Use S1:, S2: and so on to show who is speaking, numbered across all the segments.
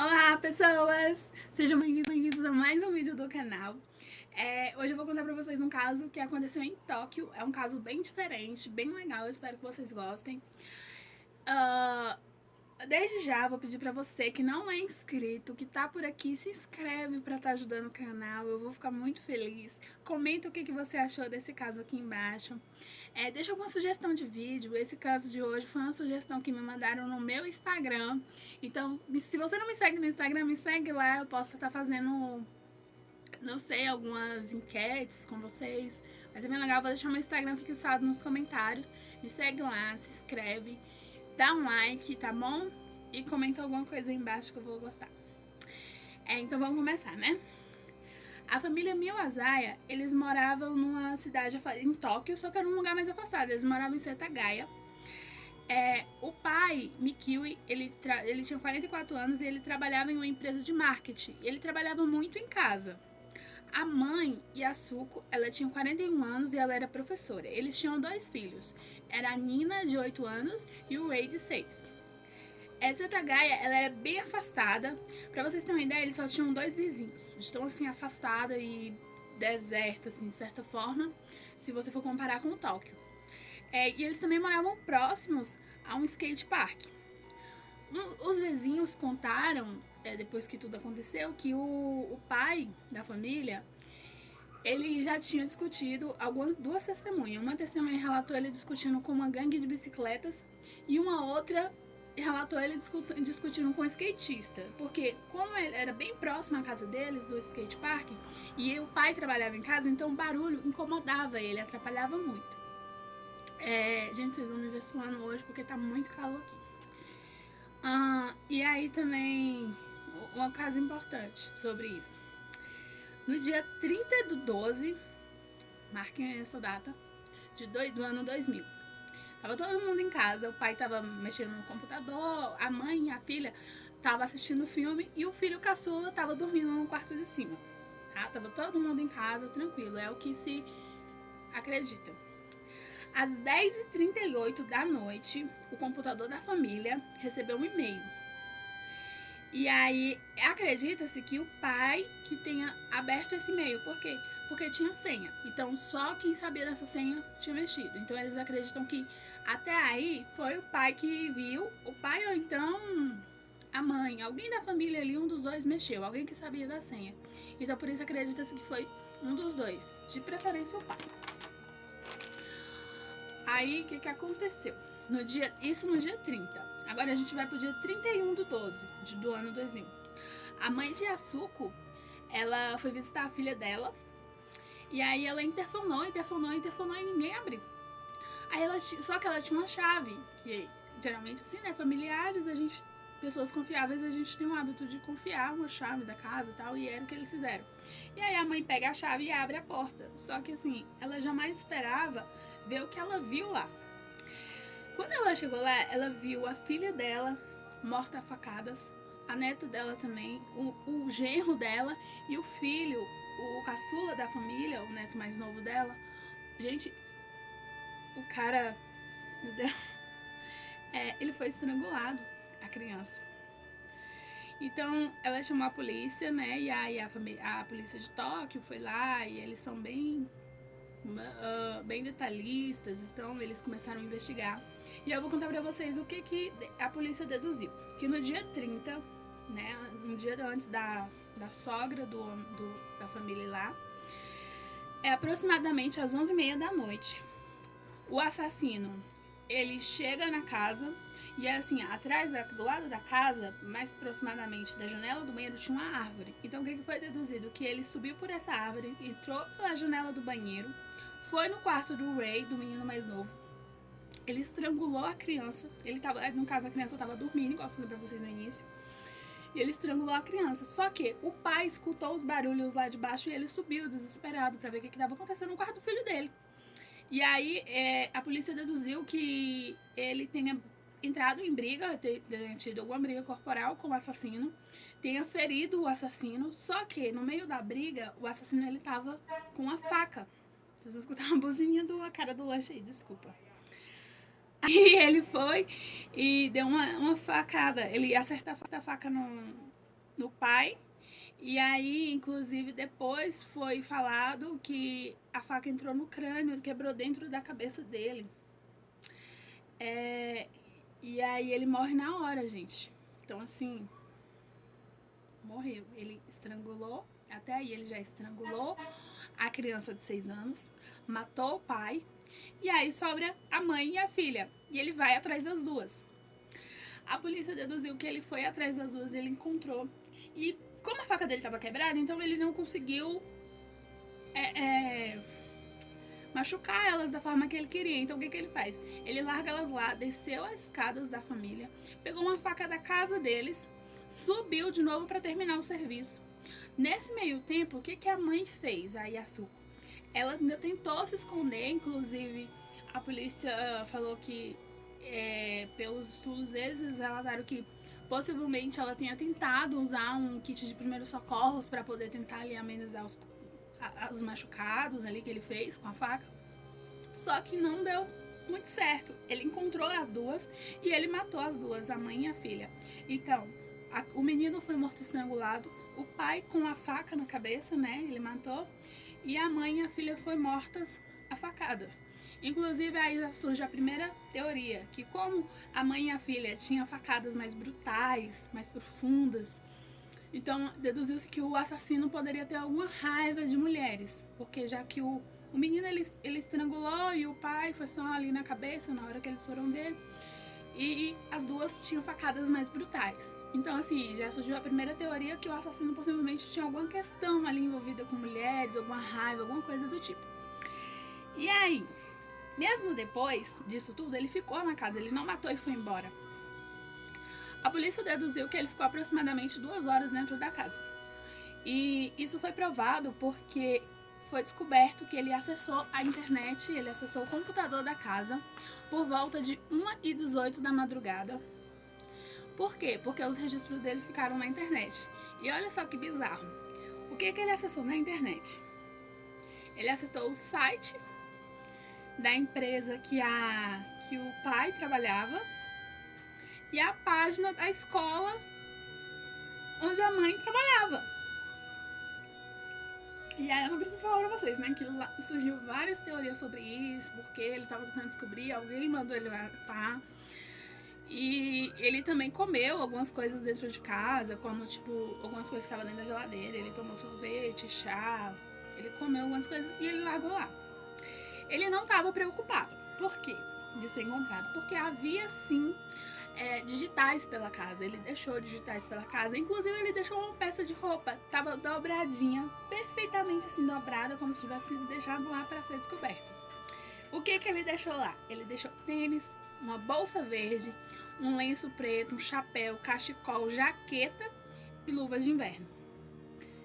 S1: Olá, pessoas! Sejam bem-vindos a mais um vídeo do canal. Hoje eu vou contar pra vocês um caso que aconteceu em Tóquio. É um caso bem diferente, bem legal, eu espero que vocês gostem. Desde já, vou pedir pra você que não é inscrito, que tá por aqui, se inscreve pra estar ajudando o canal, eu vou ficar muito feliz. Comenta o que você achou desse caso aqui embaixo. Deixa alguma sugestão de vídeo. Esse caso de hoje foi uma sugestão que me mandaram no meu Instagram. Então, se você não me segue no Instagram, me segue lá. Eu posso estar fazendo, não sei, algumas enquetes com vocês. Mas é bem legal. Vou deixar meu Instagram fixado nos comentários. Me segue lá, se inscreve, dá um like, tá bom? E comenta alguma coisa aí embaixo que eu vou gostar. Então vamos começar, né? A família Miyazaya, eles moravam numa cidade em Tóquio, só que era um lugar mais afastado. Eles moravam em Setagaya. O pai, Mikiwi, ele tinha 44 anos e ele trabalhava em uma empresa de marketing. Ele trabalhava muito em casa. A mãe, Yasuko, ela tinha 41 anos e ela era professora. Eles tinham 2 filhos. Era a Nina, de 8 anos, e o Rei, de 6. Setagaya, ela era bem afastada. Pra vocês terem uma ideia, eles só tinham 2 vizinhos. De tão assim, afastada e deserta, assim, de certa forma, se você for comparar com o Tóquio. E eles também moravam próximos a um skate park. Os vizinhos contaram, depois que tudo aconteceu, que o pai da família, ele já tinha discutido duas testemunhas. Uma testemunha relatou ele discutindo com uma gangue de bicicletas e uma outra relatou ele discutindo com um skatista. Porque como ele era bem próximo à casa deles, do skate park, e o pai trabalhava em casa, então o barulho incomodava ele, atrapalhava muito. Gente, vocês vão me ver suando hoje porque tá muito calor aqui. E aí também, uma coisa importante sobre isso. No dia 30/12, marquem essa data, do ano 2000. Tava todo mundo em casa, o pai tava mexendo no computador, a mãe e a filha tava assistindo o filme e o filho caçula tava dormindo no quarto de cima. Tá? Tava todo mundo em casa, tranquilo, é o que se acredita. Às 10h38 da noite, o computador da família recebeu um e-mail. E aí, acredita-se que o pai que tenha aberto esse e-mail. Por quê? Porque tinha senha. Então, só quem sabia dessa senha tinha mexido. Então, eles acreditam que até aí foi o pai que viu, o pai ou então a mãe, alguém da família ali, um dos dois mexeu, alguém que sabia da senha. Então, por isso acredita-se que foi um dos dois, de preferência o pai. Aí, o que aconteceu? Isso no dia 30. Agora a gente vai pro dia 31/12 do ano 2000. A mãe de Yasuko, ela foi visitar a filha dela. E aí ela interfonou e ninguém abriu. Só que ela tinha uma chave, que geralmente assim, né, familiares, pessoas confiáveis, a gente tem o hábito de confiar uma chave da casa e tal, e era o que eles fizeram. E aí a mãe pega a chave e abre a porta. Só que assim, ela jamais esperava ver o que ela viu lá. Quando ela chegou lá, ela viu a filha dela morta a facadas, a neta dela também, o genro dela e o filho, o caçula da família, o neto mais novo dela. Gente, o cara, meu Deus, ele foi estrangulado, a criança. Então ela chamou a polícia, né? E aí a polícia de Tóquio foi lá e eles são bem detalhistas, então eles começaram a investigar. E eu vou contar pra vocês o que a polícia deduziu. Que no dia 30, né, um dia antes da sogra da família lá, aproximadamente às 11h30 da noite, o assassino, ele chega na casa e assim, atrás, do lado da casa, mais aproximadamente da janela do banheiro, tinha uma árvore. Então o que foi deduzido? Que ele subiu por essa árvore, entrou pela janela do banheiro, foi no quarto do Ray, do menino mais novo. Ele estrangulou a criança. No caso, a criança estava dormindo, igual eu falei pra vocês no início. E ele estrangulou a criança. Só que o pai escutou os barulhos lá de baixo e ele subiu desesperado pra ver o que estava acontecendo no quarto do filho dele. E aí a polícia deduziu que ele tenha entrado em briga, tenha tido alguma briga corporal com o assassino, tenha ferido o assassino, só que no meio da briga, o assassino ele tava com uma faca. Vocês vão escutar uma buzininha da cara do lanche aí, desculpa. Aí ele foi e deu uma facada, ele acertou a faca no pai. E aí, inclusive, depois foi falado que a faca entrou no crânio, quebrou dentro da cabeça dele. E aí ele morre na hora, gente. Então, assim, morreu. Ele estrangulou, até aí ele já estrangulou a criança de 6 anos, matou o pai, e aí sobra a mãe e a filha. E ele vai atrás das duas. A polícia deduziu que ele foi atrás das duas e ele encontrou. E como a faca dele estava quebrada, então ele não conseguiu machucar elas da forma que ele queria. Então o que ele faz? Ele larga elas lá, desceu as escadas da família, pegou uma faca da casa deles, subiu de novo para terminar o serviço. Nesse meio tempo, o que a mãe fez, a Yasuko? Ela ainda tentou se esconder, inclusive a polícia falou que pelos estudos deles, eles relataram que possivelmente ela tenha tentado usar um kit de primeiros socorros para poder tentar ali amenizar os machucados ali que ele fez com a faca. Só que não deu muito certo. Ele encontrou as duas e ele matou as duas, a mãe e a filha. Então, o menino foi morto estrangulado, o pai com a faca na cabeça, né? Ele matou. E a mãe e a filha foram mortas a facadas. Inclusive, aí surge a primeira teoria, que como a mãe e a filha tinham facadas mais brutais, mais profundas, então deduziu-se que o assassino poderia ter alguma raiva de mulheres, porque já que o menino ele estrangulou e o pai foi só ali na cabeça na hora que eles foram ver, e as duas tinham facadas mais brutais. Então, assim, já surgiu a primeira teoria que o assassino possivelmente tinha alguma questão ali envolvida com mulheres, alguma raiva, alguma coisa do tipo. E aí, mesmo depois disso tudo, ele ficou na casa, ele não matou e foi embora. A polícia deduziu que ele ficou aproximadamente 2 horas dentro da casa. E isso foi provado porque foi descoberto que ele acessou a internet, ele acessou o computador da casa por volta de 1h18 da madrugada. Por quê? Porque os registros deles ficaram na internet. E olha só que bizarro. O que ele acessou na internet? Ele acessou o site da empresa que o pai trabalhava e a página da escola onde a mãe trabalhava. E aí eu não preciso falar pra vocês, né? Que surgiu várias teorias sobre isso, porque ele tava tentando descobrir, alguém mandou ele matar. E ele também comeu algumas coisas dentro de casa, como tipo, algumas coisas que estavam dentro da geladeira. Ele tomou sorvete, chá, ele comeu algumas coisas e ele largou lá. Ele não estava preocupado. Por quê? De ser encontrado. Porque havia sim digitais pela casa. Ele deixou digitais pela casa. Inclusive, ele deixou uma peça de roupa. Tava dobradinha, perfeitamente assim dobrada, como se tivesse sido deixado lá para ser descoberto. O que ele deixou lá? Ele deixou tênis, uma bolsa verde, um lenço preto, um chapéu, cachecol, jaqueta e luvas de inverno.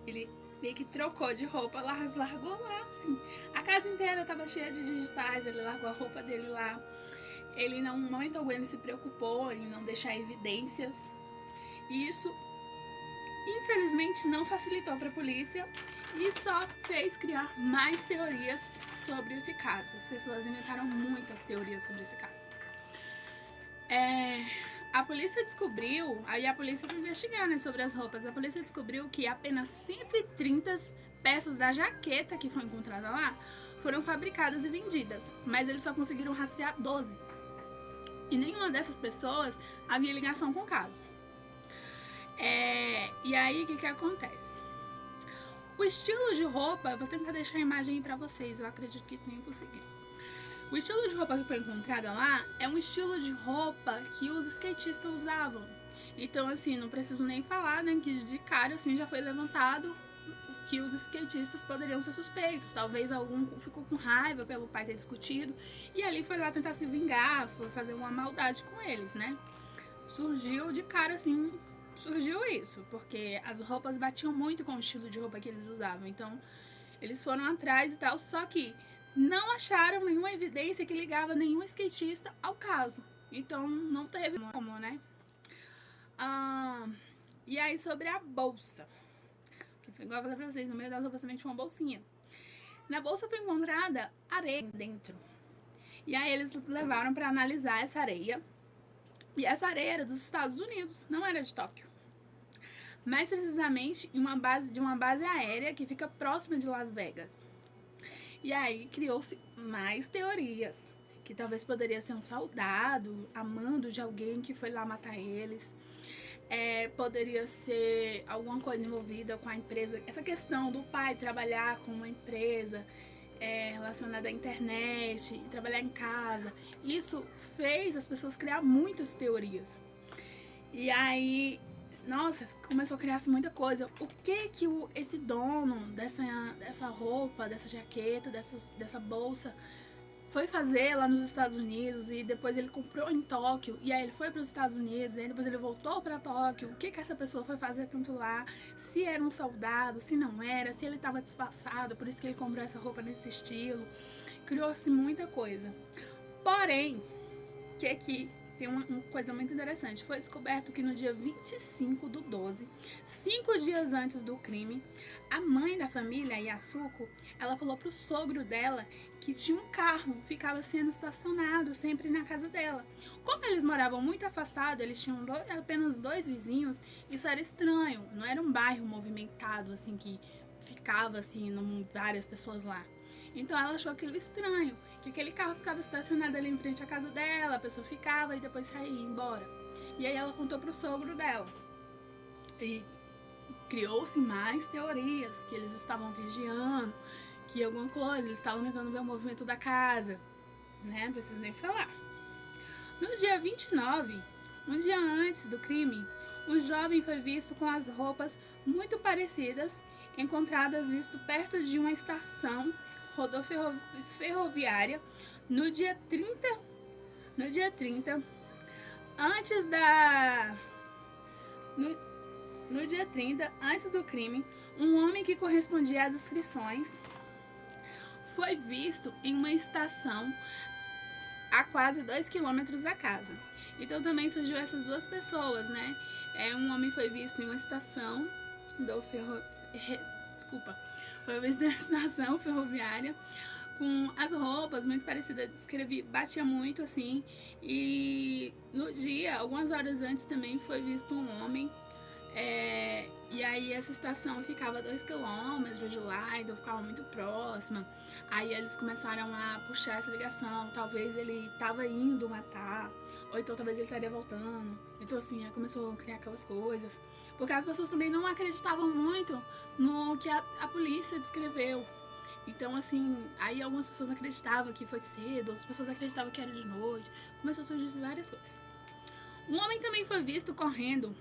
S1: Ele meio que trocou de roupa, largou lá, assim. A casa inteira tava cheia de digitais, ele largou a roupa dele lá. Ele, em momento algum, ele se preocupou em não deixar evidências. E isso, infelizmente, não facilitou para a polícia e só fez criar mais teorias sobre esse caso. As pessoas inventaram muitas teorias sobre esse caso. A polícia descobriu, aí a polícia foi investigar, né, sobre as roupas. A polícia descobriu que apenas 130 peças da jaqueta que foi encontrada lá foram fabricadas e vendidas, mas eles só conseguiram rastrear 12. E nenhuma dessas pessoas havia ligação com o caso. E aí, o que acontece? O estilo de roupa, vou tentar deixar a imagem aí pra vocês, eu acredito que tenha conseguido. O estilo de roupa que foi encontrada lá é um estilo de roupa que os skatistas usavam. Então, assim, não preciso nem falar, né, que de cara, assim, já foi levantado que os skatistas poderiam ser suspeitos. Talvez algum ficou com raiva pelo pai ter discutido e ali foi lá tentar se vingar, foi fazer uma maldade com eles, né? Surgiu de cara, assim, surgiu isso, porque as roupas batiam muito com o estilo de roupa que eles usavam. Então, eles foram atrás e tal, só que não acharam nenhuma evidência que ligava nenhum skatista ao caso. Então, não teve como, né? E aí, sobre a bolsa. Que, igual eu falei pra vocês, no meio das roupas também tinha uma bolsinha. Na bolsa foi encontrada areia dentro. E aí, eles levaram pra analisar essa areia. E essa areia era dos Estados Unidos, não era de Tóquio. mais precisamente em uma base aérea que fica próxima de Las Vegas. E aí criou-se mais teorias, que talvez poderia ser um soldado, amando de alguém que foi lá matar eles. Poderia ser alguma coisa envolvida com a empresa. Essa questão do pai trabalhar com uma empresa relacionada à internet, trabalhar em casa, isso fez as pessoas criar muitas teorias. E aí, nossa, começou a criar-se muita coisa. O que que esse dono dessa roupa, dessa jaqueta, dessa bolsa foi fazer lá nos Estados Unidos, e depois ele comprou em Tóquio, e aí ele foi para os Estados Unidos, e aí depois ele voltou para Tóquio. O que que essa pessoa foi fazer tanto lá? Se era um soldado, se não era, se ele estava disfarçado, por isso que ele comprou essa roupa nesse estilo. Criou-se muita coisa. Porém, tem uma coisa muito interessante. Foi descoberto que no dia 25/12, 5 dias antes do crime, a mãe da família, Yasuko, ela falou pro sogro dela que tinha um carro, ficava sendo estacionado sempre na casa dela. Como eles moravam muito afastados, eles tinham apenas 2 vizinhos, isso era estranho. Não era um bairro movimentado, assim, que ficava, assim, várias pessoas lá. Então ela achou aquilo estranho, que aquele carro ficava estacionado ali em frente à casa dela, a pessoa ficava e depois saía, ia embora. E aí ela contou pro sogro dela. E criou-se mais teorias, que eles estavam vigiando, que alguma coisa, eles estavam tentando ver o movimento da casa, né? Não preciso nem falar. No dia 29, um dia antes do crime, um jovem foi visto com as roupas muito parecidas, encontradas visto perto de uma estação ferroviária no dia 30, antes da no dia 30, antes do crime, um homem que correspondia às descrições foi visto em uma estação a quase 2 quilômetros da casa. Então também surgiu essas duas pessoas, né? Um homem foi visto em uma estação foi visto em uma estação ferroviária com as roupas muito parecidas, batia muito assim. E no dia, algumas horas antes também foi visto um homem. E aí essa estação ficava a 2 quilômetros de lá, então ficava muito próxima. Aí eles começaram a puxar essa ligação, talvez ele estava indo matar, ou então talvez ele estaria voltando. Então assim, aí começou a criar aquelas coisas, porque as pessoas também não acreditavam muito no que a polícia descreveu. Então assim, aí algumas pessoas acreditavam que foi cedo, outras pessoas acreditavam que era de noite. Começou a surgir várias coisas. Um homem também foi visto correndo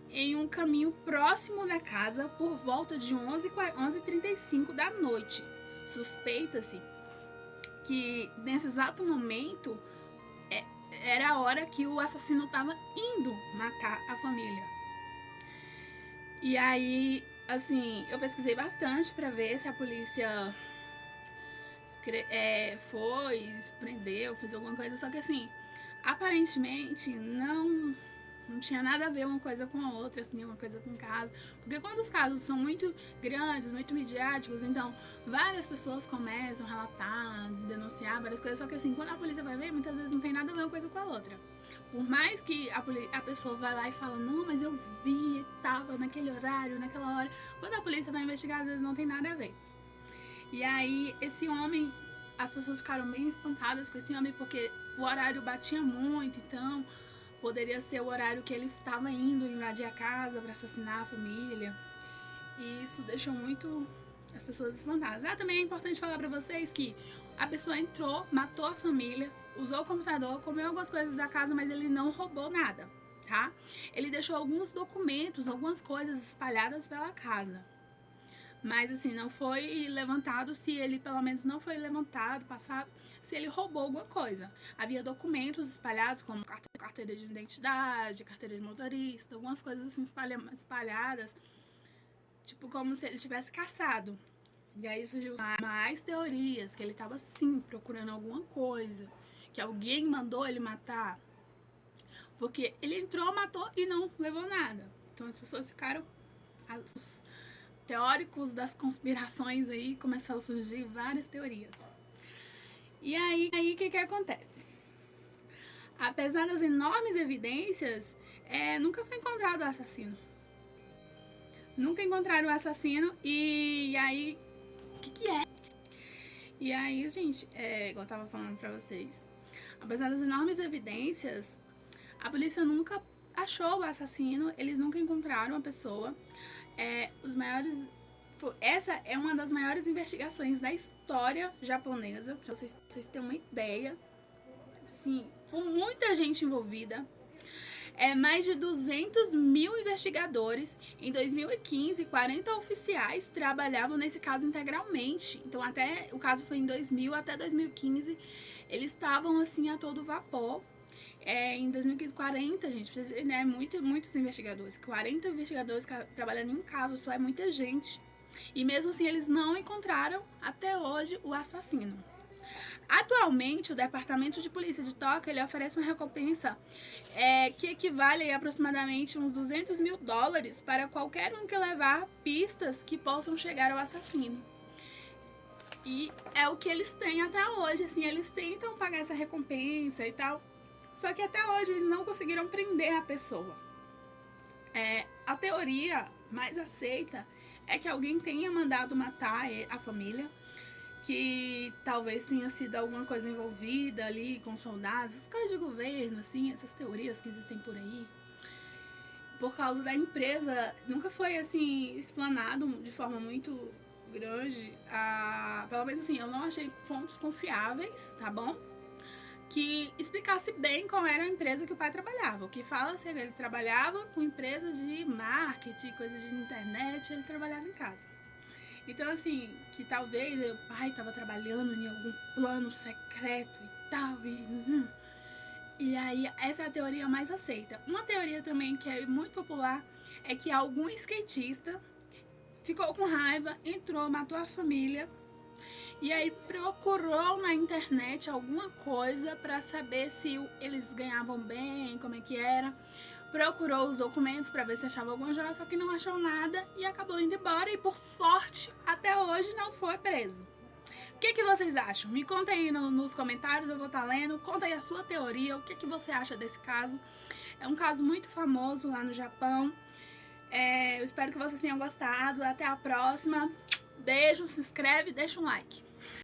S1: em um caminho próximo da casa por volta de 11h35 da noite. Suspeita-se que nesse exato momento era a hora que o assassino estava indo matar a família. E aí, assim, eu pesquisei bastante para ver se a polícia prendeu, fez alguma coisa, só que assim, aparentemente não tinha nada a ver uma coisa com a outra, assim, uma coisa com o caso. Porque quando os casos são muito grandes, muito midiáticos, então várias pessoas começam a relatar, denunciar várias coisas, só que assim, quando a polícia vai ver, muitas vezes não tem nada a ver uma coisa com a outra. Por mais que a pessoa vai lá e fala, não, mas eu vi, tava naquele horário, naquela hora. Quando a polícia vai investigar, às vezes não tem nada a ver. E aí, esse homem, as pessoas ficaram bem espantadas com esse homem, porque o horário batia muito, então poderia ser o horário que ele estava indo invadir a casa para assassinar a família. E isso deixou muito as pessoas espantadas. Também é importante falar para vocês que a pessoa entrou, matou a família, usou o computador, comeu algumas coisas da casa, mas ele não roubou nada, tá? Ele deixou alguns documentos, algumas coisas espalhadas pela casa. Mas assim, não foi levantado se ele, pelo menos não foi levantado, passado, se ele roubou alguma coisa. Havia documentos espalhados, como carteira de identidade, carteira de motorista, algumas coisas assim espalhadas, tipo como se ele tivesse caçado. E aí surgiu mais teorias, que ele estava sim procurando alguma coisa, que alguém mandou ele matar. Porque ele entrou, matou e não levou nada. Então as pessoas ficaram... Os teóricos das conspirações aí começaram a surgir várias teorias. E aí o que acontece? Apesar das enormes evidências, nunca foi encontrado o assassino. nunca encontraram o assassino. E aí, o que é? E aí, gente, igual eu tava falando pra vocês, apesar das enormes evidências, a polícia nunca achou o assassino, eles nunca encontraram a pessoa. Essa é uma das maiores investigações da história japonesa, pra vocês terem uma ideia. Assim, foi muita gente envolvida. Mais de 200 mil investigadores. Em 2015, 40 oficiais trabalhavam nesse caso integralmente. Então, até o caso foi em 2000 até 2015, eles estavam assim a todo vapor. Em 2015, 40, gente, né, muitos investigadores. 40 investigadores trabalhando em um caso só é muita gente. E mesmo assim, eles não encontraram até hoje o assassino. Atualmente, o Departamento de Polícia de Tóquio ele oferece uma recompensa que equivale a aproximadamente uns $200 mil para qualquer um que levar pistas que possam chegar ao assassino. E é o que eles têm até hoje, assim, eles tentam pagar essa recompensa e tal, só que até hoje eles não conseguiram prender a pessoa. A teoria mais aceita é que alguém tenha mandado matar a família, que talvez tenha sido alguma coisa envolvida ali com soldados, essas coisas de governo, assim, essas teorias que existem por aí. Por causa da empresa, nunca foi, assim, explanado de forma muito grande. Pelo menos, assim, eu não achei fontes confiáveis, tá bom? Que explicasse bem qual era a empresa que o pai trabalhava. O que fala assim, ele trabalhava com empresas de marketing, coisas de internet, ele trabalhava em casa. Então, assim, que talvez o pai estava trabalhando em algum plano secreto e tal. E aí, essa é a teoria mais aceita. Uma teoria também que é muito popular é que algum skatista ficou com raiva, entrou, matou a família. E aí procurou na internet alguma coisa para saber se eles ganhavam bem, como é que era. Procurou os documentos para ver se achava alguma joia, só que não achou nada e acabou indo embora. E por sorte, até hoje não foi preso. O que vocês acham? Me conta aí nos comentários, eu vou estar lendo. Conta aí a sua teoria, o que você acha desse caso. É um caso muito famoso lá no Japão. Eu espero que vocês tenham gostado. Até a próxima. Beijo, se inscreve e deixa um like.